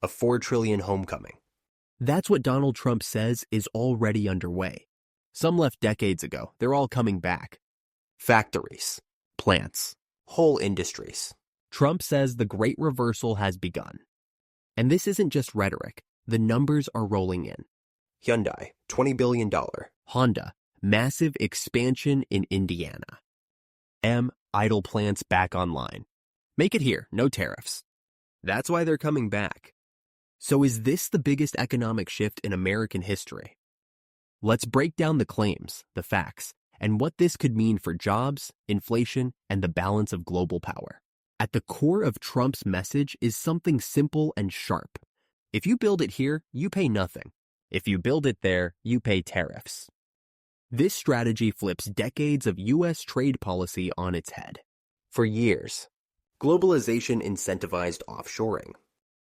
a 4 trillion homecoming. That's what Donald Trump says is already underway. Some left decades ago. They're all coming back. Factories, Plants. whole industries. Trump says the great reversal has begun. And this isn't just rhetoric. The numbers are rolling in. Hyundai, $20 billion. Honda, massive expansion in Indiana. Idle plants back online. Make it here, no tariffs. That's why they're coming back. So is this the biggest economic shift in American history? Let's break down the claims, the facts, and what this could mean for jobs, inflation, and the balance of global power. At the core of Trump's message is something simple and sharp. If you build it here, you pay nothing. If you build it there, you pay tariffs. This strategy flips decades of U.S. trade policy on its head. For years, globalization incentivized offshoring.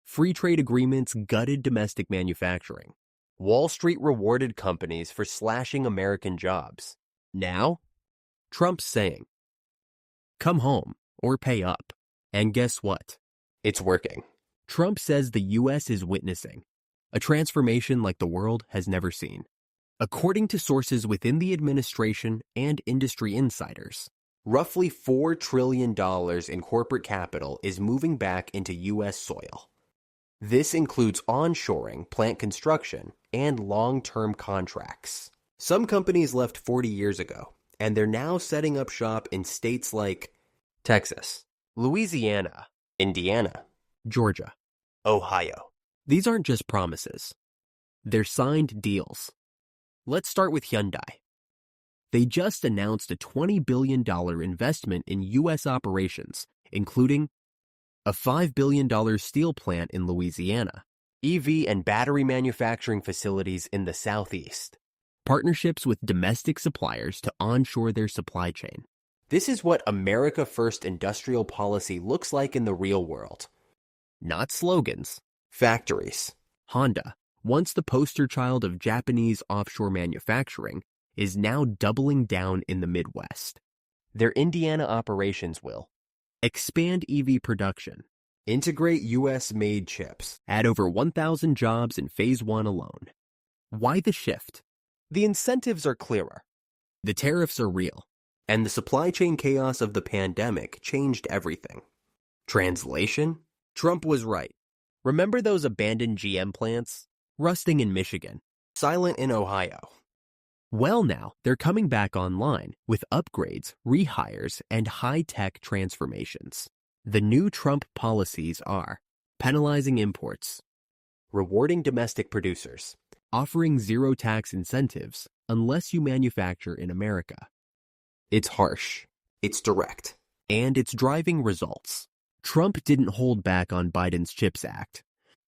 Free trade agreements gutted domestic manufacturing. Wall Street rewarded companies for slashing American jobs. Now, Trump's saying, come home or pay up. And guess what? It's working. Trump says the U.S. is witnessing a transformation like the world has never seen. According to sources within the administration and industry insiders, Roughly $4 trillion in corporate capital is moving back into U.S. soil. This includes onshoring, plant construction, and long-term contracts. Some companies left 40 years ago, and they're now setting up shop in states like Texas, Louisiana, Indiana, Georgia, Ohio. These aren't just promises. They're signed deals. Let's start with Hyundai. They just announced a $20 billion investment in U.S. operations, including a $5 billion steel plant in Louisiana, EV and battery manufacturing facilities in the Southeast, partnerships with domestic suppliers to onshore their supply chain. This is what America First industrial policy looks like in the real world. Not slogans. Factories. Honda, once the poster child of Japanese offshore manufacturing, is now doubling down in the Midwest. Their Indiana operations will expand EV production, integrate U.S.-made chips, add over 1,000 jobs in Phase 1 alone. Why the shift? The incentives are clearer. The tariffs are real. And the supply chain chaos of the pandemic changed everything. Translation? Trump was right. Remember those abandoned GM plants? Rusting in Michigan. Silent in Ohio. Well, now they're coming back online with upgrades, rehires, and high-tech transformations. The new Trump policies are penalizing imports, rewarding domestic producers, offering zero tax incentives unless you manufacture in America. It's harsh, it's direct, and it's driving results. Trump didn't hold back on Biden's CHIPS Act.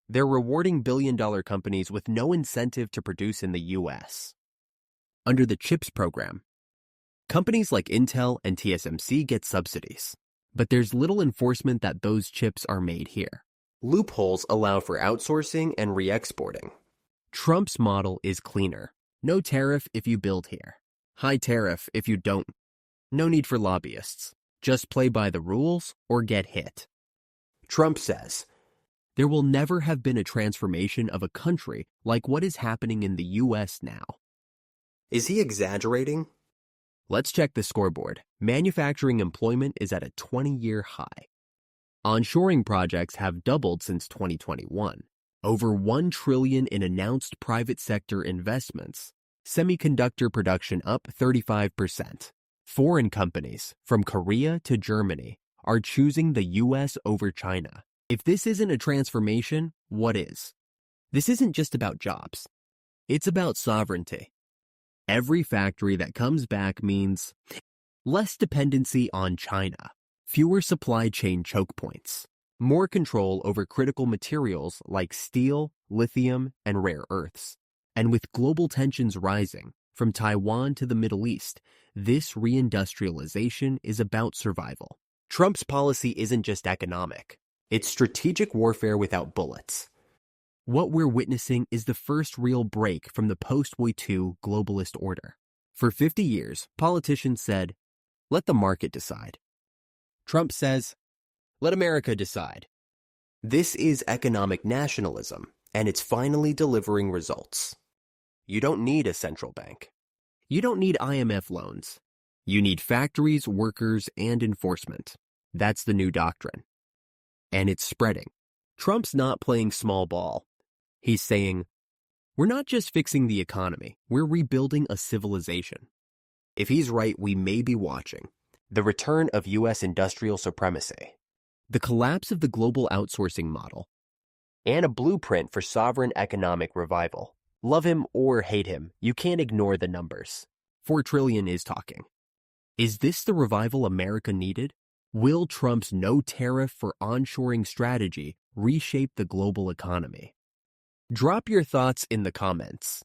They're rewarding billion-dollar companies with no incentive to produce in the U.S. Under the CHIPS program, companies like Intel and TSMC get subsidies, but there's little enforcement that those chips are made here. Loopholes allow for outsourcing and re-exporting. Trump's model is cleaner. No tariff if you build here. High tariff if you don't. No need for lobbyists. Just play by the rules or get hit. Trump says, there will never have been a transformation of a country like what is happening in the U.S. now. Is he exaggerating? Let's check the scoreboard. Manufacturing employment is at a 20-year high. Onshoring projects have doubled since 2021. Over $1 trillion in announced private sector investments. Semiconductor production up 35%. Foreign companies, from Korea to Germany, are choosing the U.S. over China. If this isn't a transformation, what is? This isn't just about jobs. It's about sovereignty. Every factory that comes back means less dependency on China, fewer supply chain choke points, more control over critical materials like steel, lithium, and rare earths. And with global tensions rising, from Taiwan to the Middle East, this reindustrialization is about survival. Trump's policy isn't just economic. It's strategic warfare without bullets. What we're witnessing is the first real break from the post-World War II globalist order. For 50 years, politicians said, let the market decide. Trump says, let America decide. This is economic nationalism, and it's finally delivering results. You don't need a central bank. You don't need IMF loans. You need factories, workers, and enforcement. That's the new doctrine. And it's spreading. Trump's not playing small ball. He's saying, we're not just fixing the economy, we're rebuilding a civilization. If he's right, we may be watching the return of U.S. industrial supremacy, The collapse of the global outsourcing model. and a blueprint for sovereign economic revival. Love him or hate him, you can't ignore the numbers. 4 trillion is talking. Is this the revival America needed? Will Trump's no tariff for onshoring strategy reshape the global economy? Drop your thoughts in the comments.